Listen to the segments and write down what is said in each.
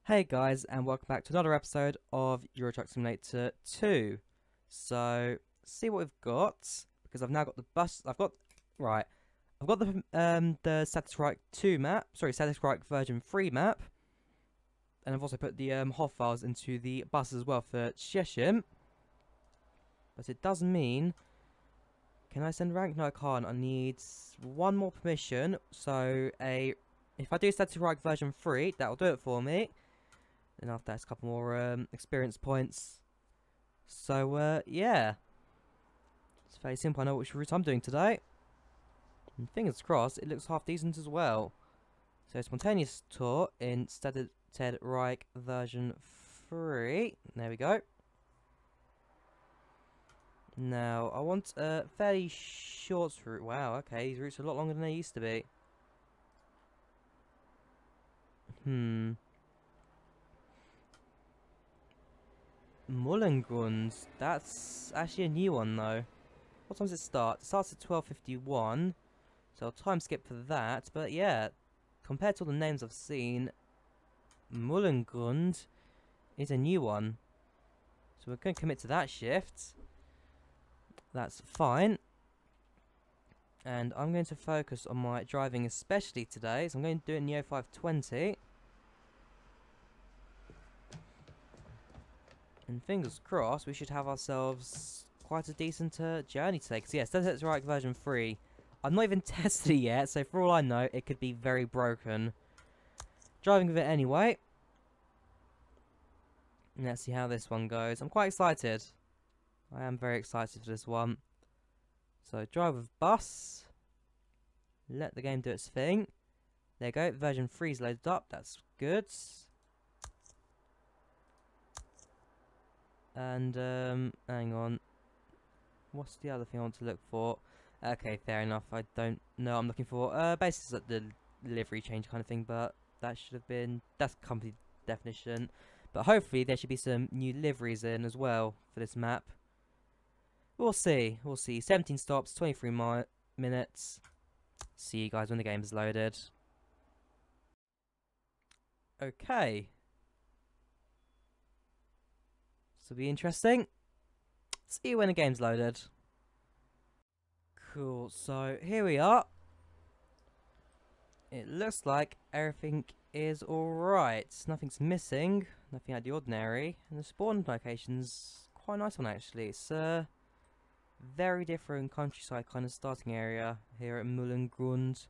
Hey guys, and welcome back to another episode of Euro Truck Simulator 2. So, see what we've got, because I've now got the bus. I've got the Stadtedrieck 2 map. Sorry, Stadtedrieck version 3 map, and I've also put the HOV files into the bus as well for Szczecin. But it does mean, can I send rank? No, I can't. I need one more permission. So if I do Stadtedrieck version 3, that'll do it for me. And after that, a couple more experience points. So, yeah. It's very simple. I know which route I'm doing today. And fingers crossed, it looks half decent as well. So, spontaneous tour in Stadtedrieck version 3. There we go. Now, I want a fairly short route. Wow, okay. These routes are a lot longer than they used to be. Mullengrund. That's actually a new one though. What time does it start? It starts at 12:51. So I'll time skip for that. But yeah, compared to all the names I've seen, Mullengrund is a new one. So we're going to commit to that shift. That's fine. And I'm going to focus on my driving especially today. So I'm going to do it in the 0520. And fingers crossed, we should have ourselves quite a decent journey today. Because yes, Stadtedrieck version 3. I've not even tested it yet, so for all I know, it could be very broken. Driving with it anyway. And let's see how this one goes. I'm quite excited. I am very excited for this one. So drive with bus. Let the game do its thing. There you go, version 3 is loaded up. That's good. And, hang on. What's the other thing I want to look for? Okay, fair enough. I don't know what I'm looking for. Basically, the livery change kind of thing, but that should have been... That's company definition. But hopefully, there should be some new liveries in as well for this map. We'll see. We'll see. 17 stops, 23 minutes. See you guys when the game is loaded. Okay. This will be interesting. See you when the game's loaded. Cool, so here we are. It looks like everything is alright. Nothing's missing, nothing out of the ordinary. And the spawn location's quite a nice one actually. It's a very different countryside kind of starting area here at Mullengrund.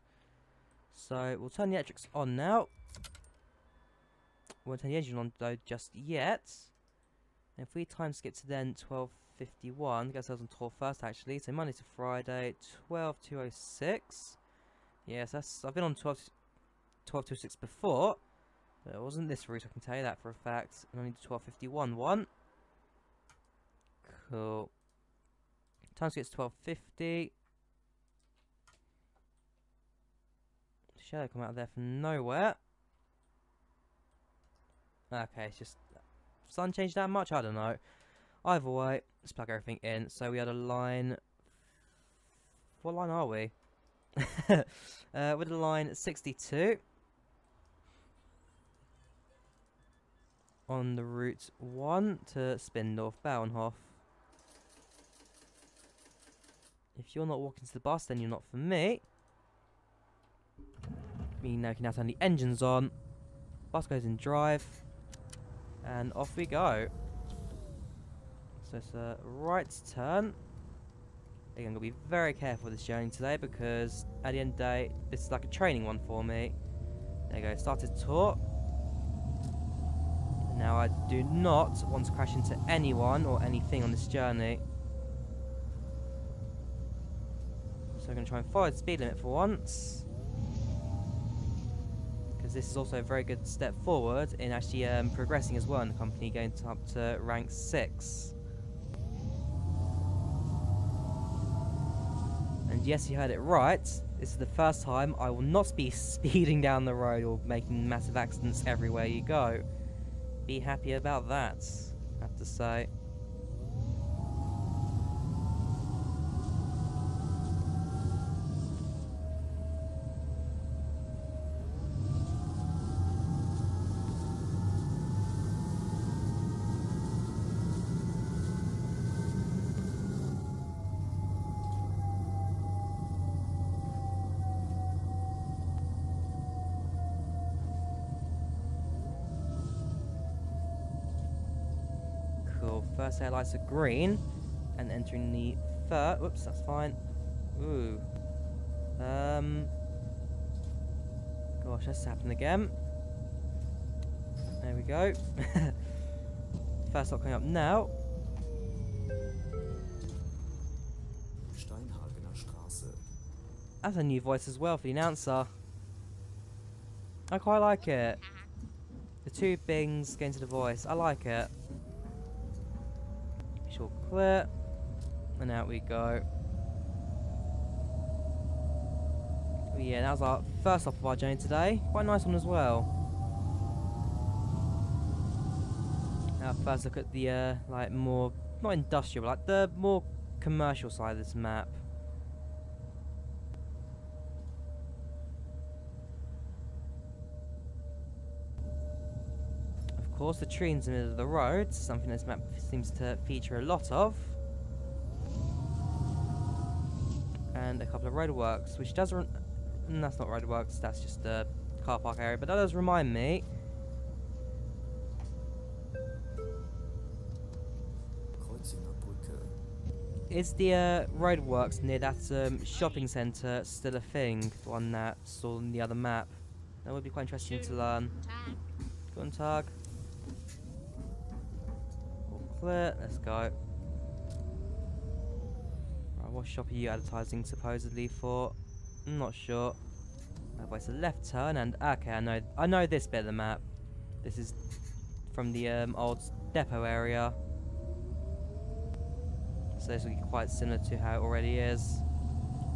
So we'll turn the electrics on now. Won't turn the engine on though just yet. If we time skip to then 12:51, get ourselves on tour first actually. So Monday to Friday, 12:206. Yes, I've been on 12:206 before, but it wasn't this route. I can tell you that for a fact. And only the 12:51 one. Cool. Time skip to 12:50. Shadow come out of there from nowhere. Okay, it's just. Sun changed that much? I don't know. Either way, let's plug everything in. So we had a line... What line are we? With a line 62. On the route 1 to Spandau, Bauernhof. If you're not walking to the bus, then you're not for me. We now can now turn the engines on. Bus goes in drive. And off we go. So it's a right turn. Again, I'm going to be very careful with this journey today because at the end of the day, this is like a training one for me. There you go, started tour. Now I do not want to crash into anyone or anything on this journey. So I'm going to try and follow the speed limit for once. This is also a very good step forward in actually progressing as well in the company, going up to rank 6. And yes, you heard it right. This is the first time I will not be speeding down the road or making massive accidents everywhere you go. Be happy about that, I have to say. first headlights are green, and entering the third. Whoops, that's fine. Ooh. Gosh, that's happened again. There we go. First stop coming up now. That's a new voice as well for the announcer. I quite like it. The two bings going to the voice. I like it. Short clear. And out we go. But yeah, that was our first stop of our journey today. Quite a nice one as well. Now first look at the like more, not industrial, but like the more commercial side of this map. Of course, the tree in the middle of the road, something this map seems to feature a lot of. And a couple of roadworks, which does... that's not roadworks, that's just a car park area, but that does remind me. Is the roadworks near that shopping centre still a thing? The one that saw on the other map? That would be quite interesting to learn. Guten Tag. All clear, let's go. Right, what shop are you advertising supposedly for? I'm not sure. Oh, it's a left turn and okay, I know this bit of the map. This is from the old depot area. So this will be quite similar to how it already is.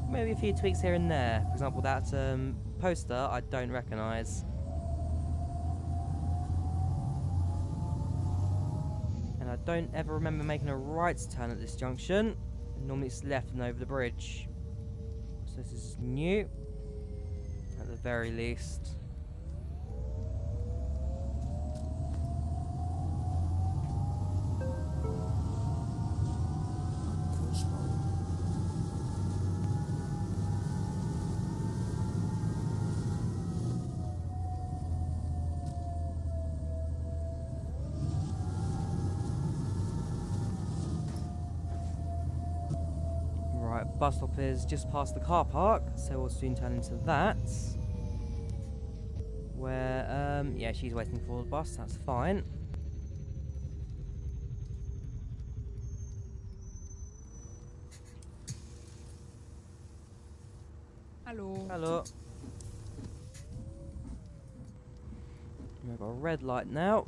Maybe a few tweaks here and there. For example, that poster I don't recognise. And I don't ever remember making a right turn at this junction. Normally it's left and over the bridge. So this is new, at the very least. Bus stop is just past the car park, so we'll soon turn into that. Where, yeah, she's waiting for the bus, that's fine. Hello. Hello. We've got a red light now,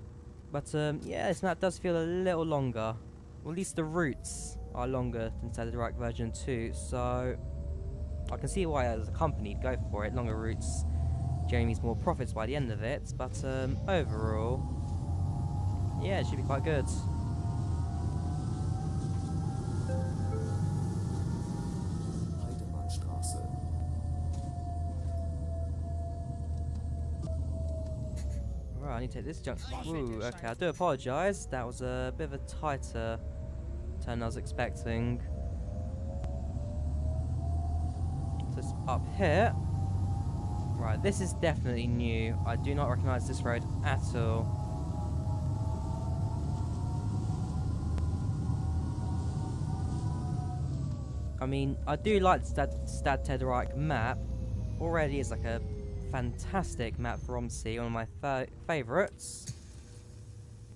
but yeah, this map does feel a little longer. Or at least the routes are longer than Stadtedrieck version 2, so I can see why as a company go for it. Longer routes generally means more profits by the end of it, but overall, yeah, it should be quite good. Right, I need to take this junction. Ooh, okay, I do apologise. That was a bit of a tighter turn than I was expecting. So it's up here. Right, this is definitely new. I do not recognise this road at all. I mean, I do like the Stadtedrieck map. Already is like a fantastic map for OMSI, one of my favourites.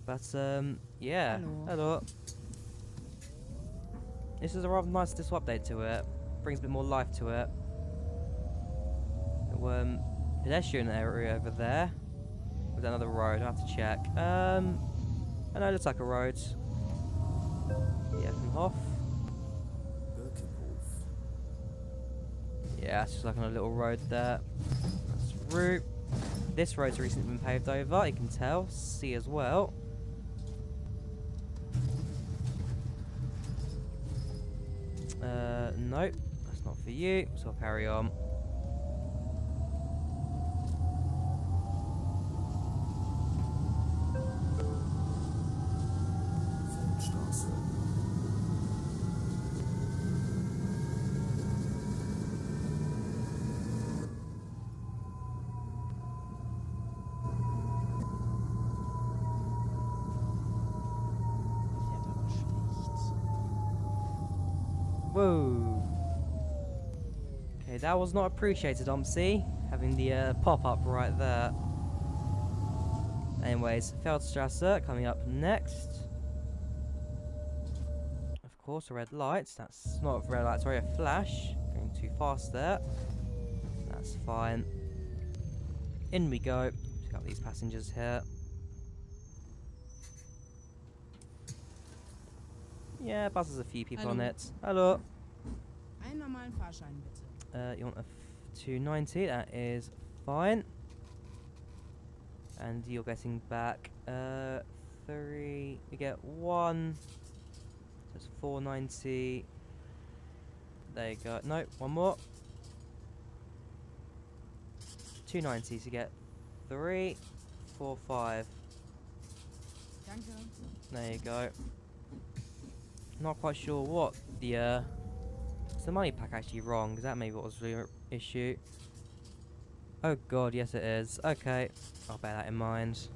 But yeah. Hello. This is a rather nice little update to it. Brings a bit more life to it. Pedestrian area over there. With another road, I have to check. I know it looks like a road. Yeah, from Hof. Yeah, it's just like on a little road there. That's route. This road's recently been paved over, you can tell. See as well. Nope, that's not for you, so I'll carry on. Whoa. Okay, that was not appreciated, OMSI. Having the pop-up right there. Anyways, Feldstrasse coming up next. Of course, a red light. That's not a red light, sorry, a flash. Going too fast there. That's fine. In we go. Check out these passengers here. Yeah, bus has a few people on it. Hello. Einen normalen Fahrschein bitte. You want a 290? That is fine. And you're getting back 3. You get 1. So it's 490. There you go. No, one more. 290s. You get 3, 4, 5. Danke. There you go. Not quite sure what the is the money pack actually wrong? Is that maybe what was the issue? Oh god, yes it is. Okay, I'll bear that in mind.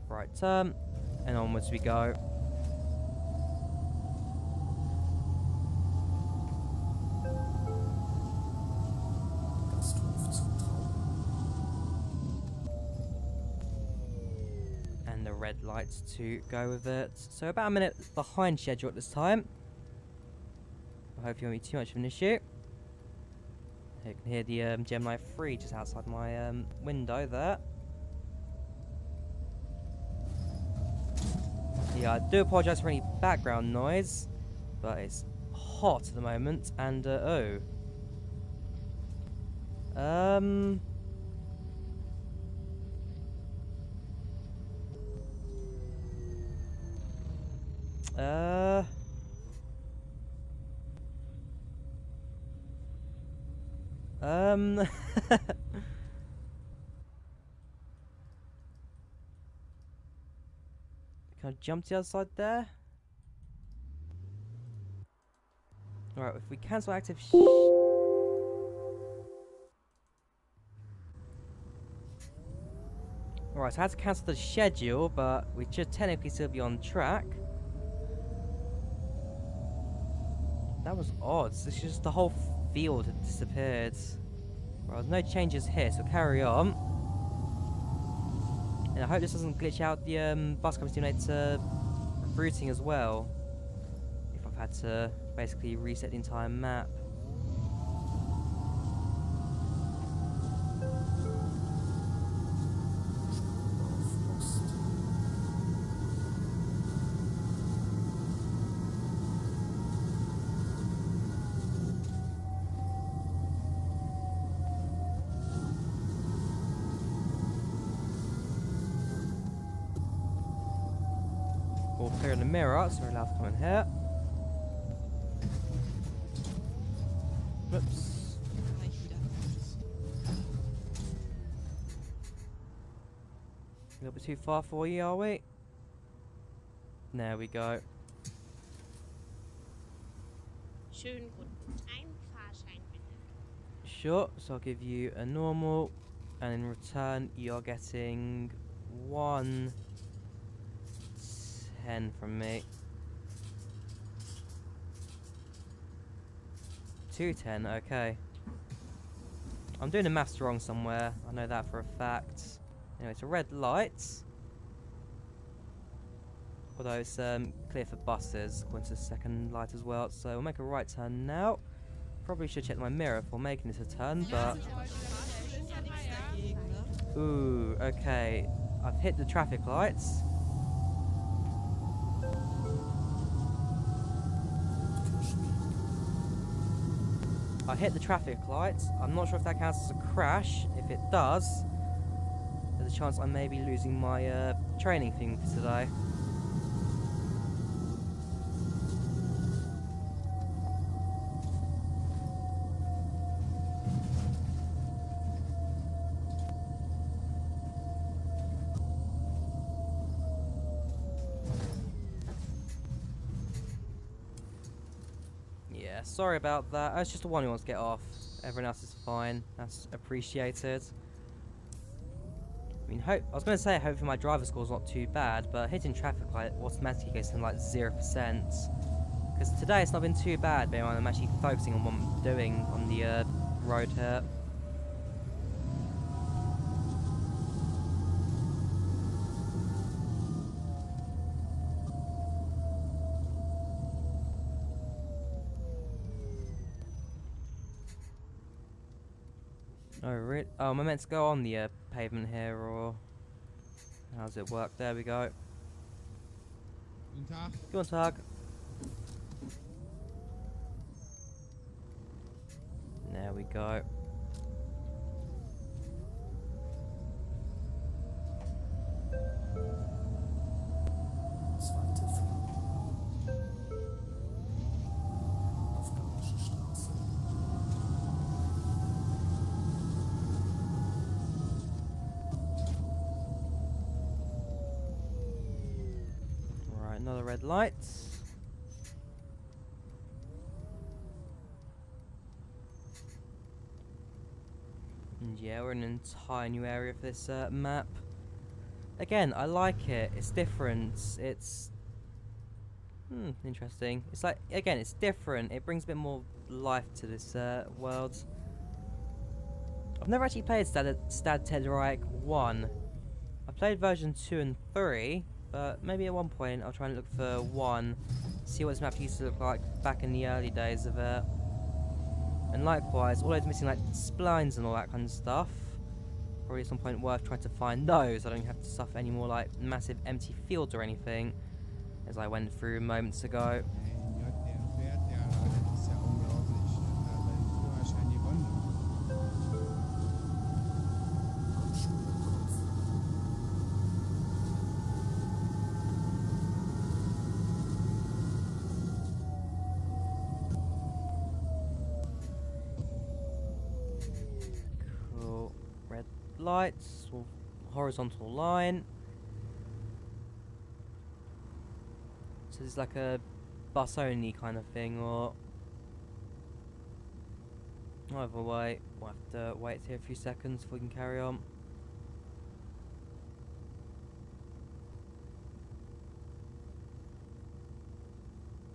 Right turn, and onwards we go. And the red lights to go with it. So about a minute behind schedule at this time. I hope you won't be too much of an issue. You can hear the Gemini 3 just outside my window there. Yeah, I do apologise for any background noise, but it's hot at the moment, and oh. Can I jump to the other side there? Alright, if we cancel active Alright, so I had to cancel the schedule, but we should technically still be on track. That was odd. It's just the whole field had disappeared. Well, there's no changes here, so carry on. And I hope this doesn't glitch out the bus company simulator routing as well. If I've had to basically reset the entire map. All clear in the mirror, so we're allowed to come in here. Whoops. A little bit too far for you, are we? There we go. Schönen guten Ein Fahrschein bitte. Sure, so I'll give you a normal, and in return you're getting 110 from me. 210, okay. I'm doing the maths wrong somewhere, I know that for a fact. Anyway, it's a red light. Although it's clear for buses, according to the second light as well. So we'll make a right turn now. Probably should check my mirror before making this a turn, but... Ooh, okay. I've hit the traffic lights. I hit the traffic lights. I'm not sure if that counts as a crash. If it does, there's a chance I may be losing my training thing for today. Yeah, sorry about that. It's just the one who wants to get off. Everyone else is fine. That's appreciated. I mean, I was going to say hopefully my driver score's not too bad, but hitting traffic light automatically goes to like 0%. Because today it's not been too bad, being I'm actually focusing on what I'm doing on the road here. Oh, really? Oh, am I meant to go on the pavement here, or how does it work? There we go. Guten Tag. Guten Tag. There we go. Right, another red light. And yeah, we're in an entire new area for this map. Again, I like it. It's different. It's interesting. It's like, again, it's different. It brings a bit more life to this world. I've never actually played Stadtedrieck 1. I played version 2 and 3, but maybe at one point I'll try and look for 1, see what this map used to look like back in the early days of it. And likewise, all those missing like splines and all that kind of stuff, probably at some point worth trying to find those. I don't have to suffer any more like massive empty fields or anything, as I went through moments ago. Lights, or horizontal line. So this is like a bus only kind of thing, or either way, we'll have to wait here a few seconds before we can carry on.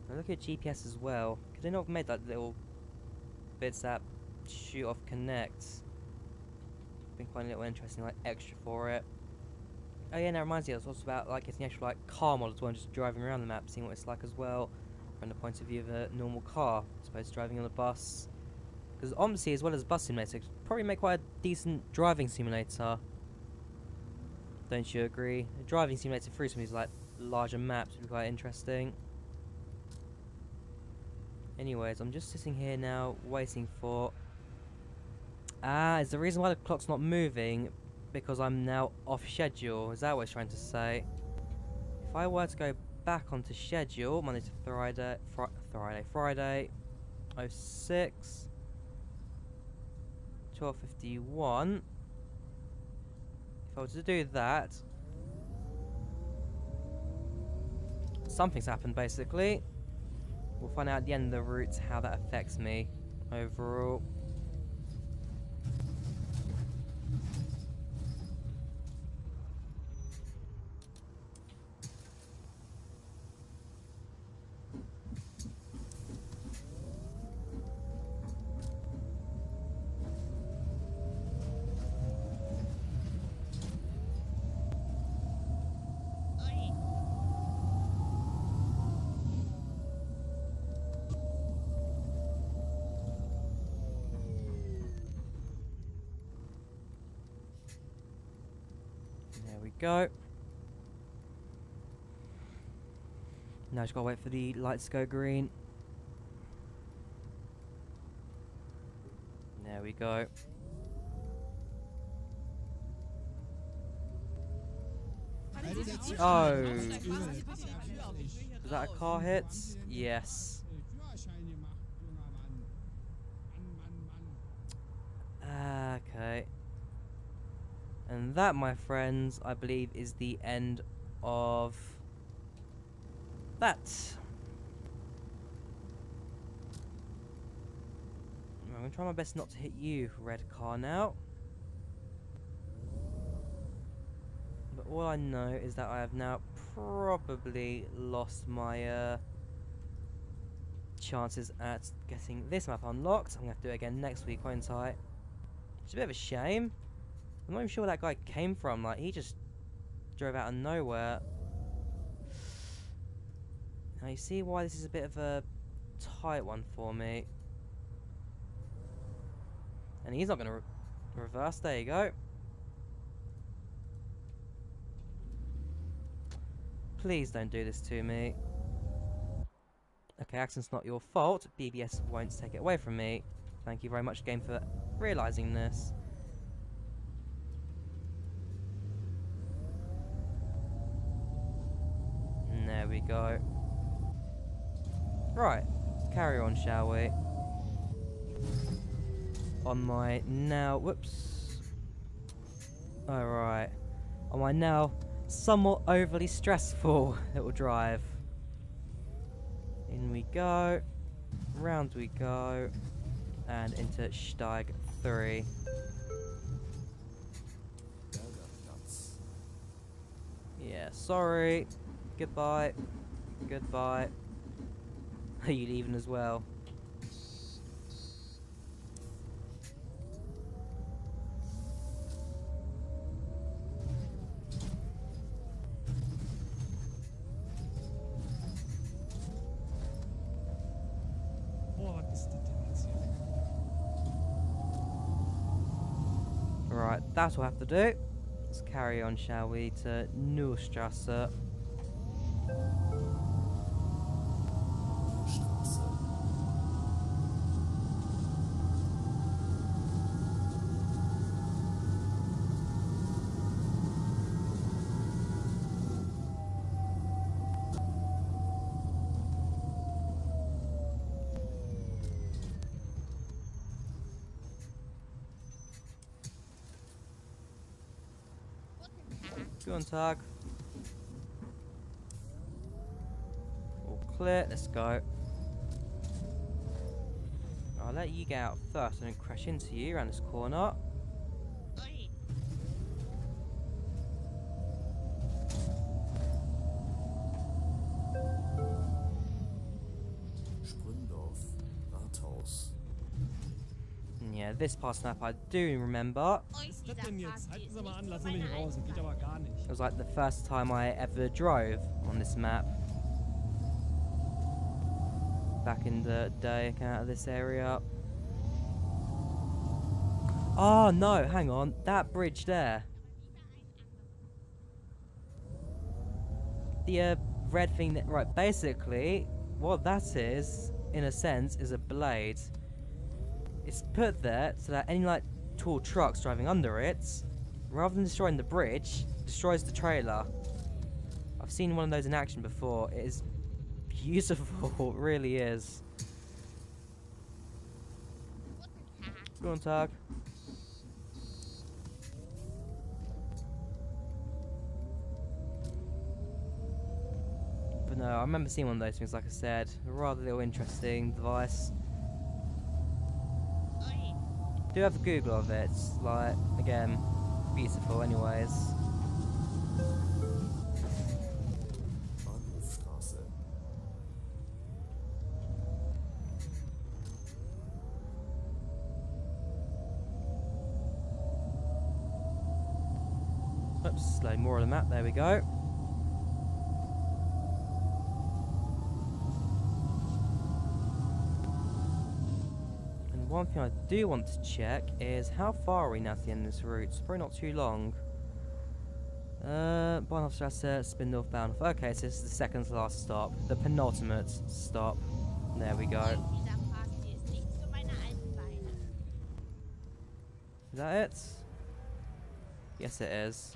Now look at GPS as well. Could they not have made like little bits that shoot off connects? Been quite a little interesting, like extra for it. Oh yeah, now it reminds me, I was also about like getting the actual like car model as well, and just driving around the map, seeing what it's like as well, from the point of view of a normal car, as opposed to driving on a bus. Because OMSI, as well as bus simulator, could probably make quite a decent driving simulator. Don't you agree? A driving simulator through some of these like larger maps would be quite interesting. Anyways, I'm just sitting here now, waiting for. Is the reason why the clock's not moving because I'm now off schedule? Is that what it's trying to say? If I were to go back onto schedule, Monday to Friday, 06, 12:51. If I were to do that, something's happened basically. We'll find out at the end of the route how that affects me overall. Go. Now just gotta wait for the lights to go green. There we go. Oh. Was that a car hit? Yes. Okay. And that, my friends, I believe is the end of that. I'm going to try my best not to hit you, red car, now. all I know is that I have now probably lost my chances at getting this map unlocked. I'm going to have to do it again next week, won't I? It's a bit of a shame. I'm not even sure where that guy came from. Like, he just drove out of nowhere. Now, you see why this is a bit of a tight one for me. And he's not going to reverse. There you go. Please don't do this to me. Okay, accident's not your fault. BBS won't take it away from me. Thank you very much, game, for realising this. And there we go. Right, carry on, shall we? On my now... Whoops. Alright. On my now somewhat overly stressful little drive. In we go, round we go, and into Steig 3. Yeah, sorry. Goodbye. Goodbye. Are you leaving as well? Right, that's what I have to do. Let's carry on, shall we, to Nullstrasse. Guten Tag. All clear, let's go. I'll let you get out first and then crash into you around this corner. Oi. Yeah, this past map I do remember. Oi, Was ist dieser das denn jetzt? Fahrstil Halten ist Sie mal nicht an, so lassen Sie mich meine raus. Das geht aber gar nicht. It was like the first time I ever drove on this map. Back in the day, came out of this area. Oh no, hang on, that bridge there. The red thing that, right, basically, what that is, in a sense, is a blade. It's put there so that any like tall trucks driving under it, rather than destroying the bridge, destroys the trailer. I've seen one of those in action before. It is beautiful, it really is. Guten Tag. But no, I remember seeing one of those things, like I said. A rather little interesting device. Oi. Do have a Google of it. Like, again, beautiful anyways. Oops, slow more on the map, there we go. And one thing I do want to check is how far are we now to the end of this route? It's probably not too long. Bahnhofstrasse, Spandau, Bahnhof. Okay, so this is the second to last stop. The penultimate stop. There we go. Oi, dieser Fahrstil ist nichts für meine alten Beine. Is that it? Yes, it is.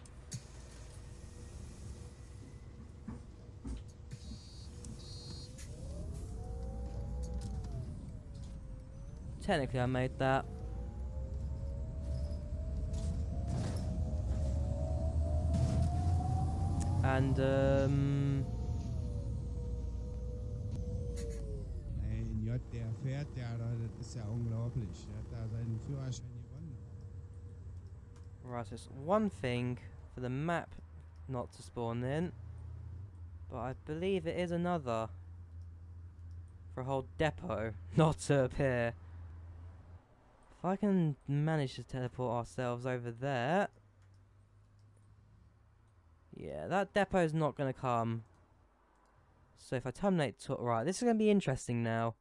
Technically, I made that. And, Mein Gott, der fährt ja, das ist ja unglaublich. Der hat da seinen Führerschein gewonnen. right, so it's one thing for the map not to spawn in. But I believe it is another. For a whole depot not to appear. If I can manage to teleport ourselves over there. Yeah, that depot's not going to come. So if I terminate... Right, this is going to be interesting now.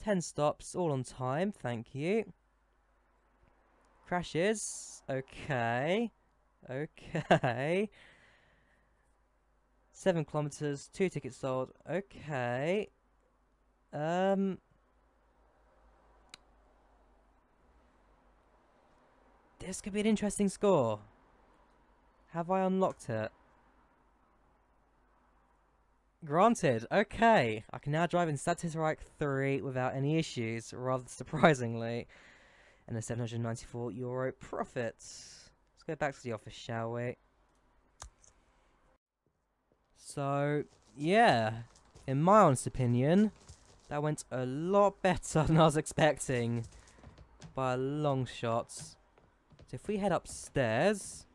10 stops, all on time, thank you. Crashes. Okay. Okay. 7 kilometers, 2 tickets sold. Okay. This could be an interesting score. Have I unlocked it? Granted. Okay. I can now drive in Stadtedrieck 3 without any issues, rather surprisingly. And a €794 profit. Let's go back to the office, shall we? So, yeah. In my honest opinion, that went a lot better than I was expecting. By a long shot. So if we head upstairs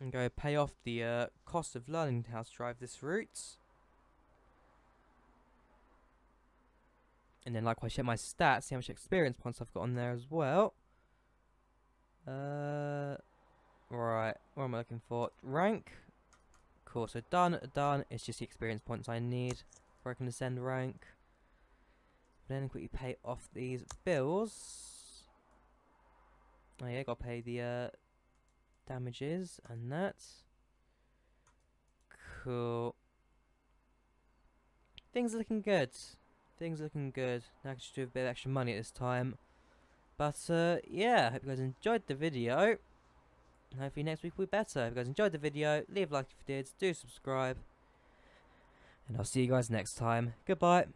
and go pay off the cost of learning how to drive this route. And then likewise check my stats, see how much experience points I've got on there as well. Right, what am I looking for? Rank. Cool, so done. It's just the experience points I need before I can ascend rank. Then quickly pay off these bills. Oh yeah, gotta pay the damages and that. Cool. Things are looking good. Things are looking good. Now I can just do a bit of extra money at this time. But yeah, I hope you guys enjoyed the video. Hopefully next week will be better. If you guys enjoyed the video, leave a like if you did, do subscribe. And I'll see you guys next time. Goodbye.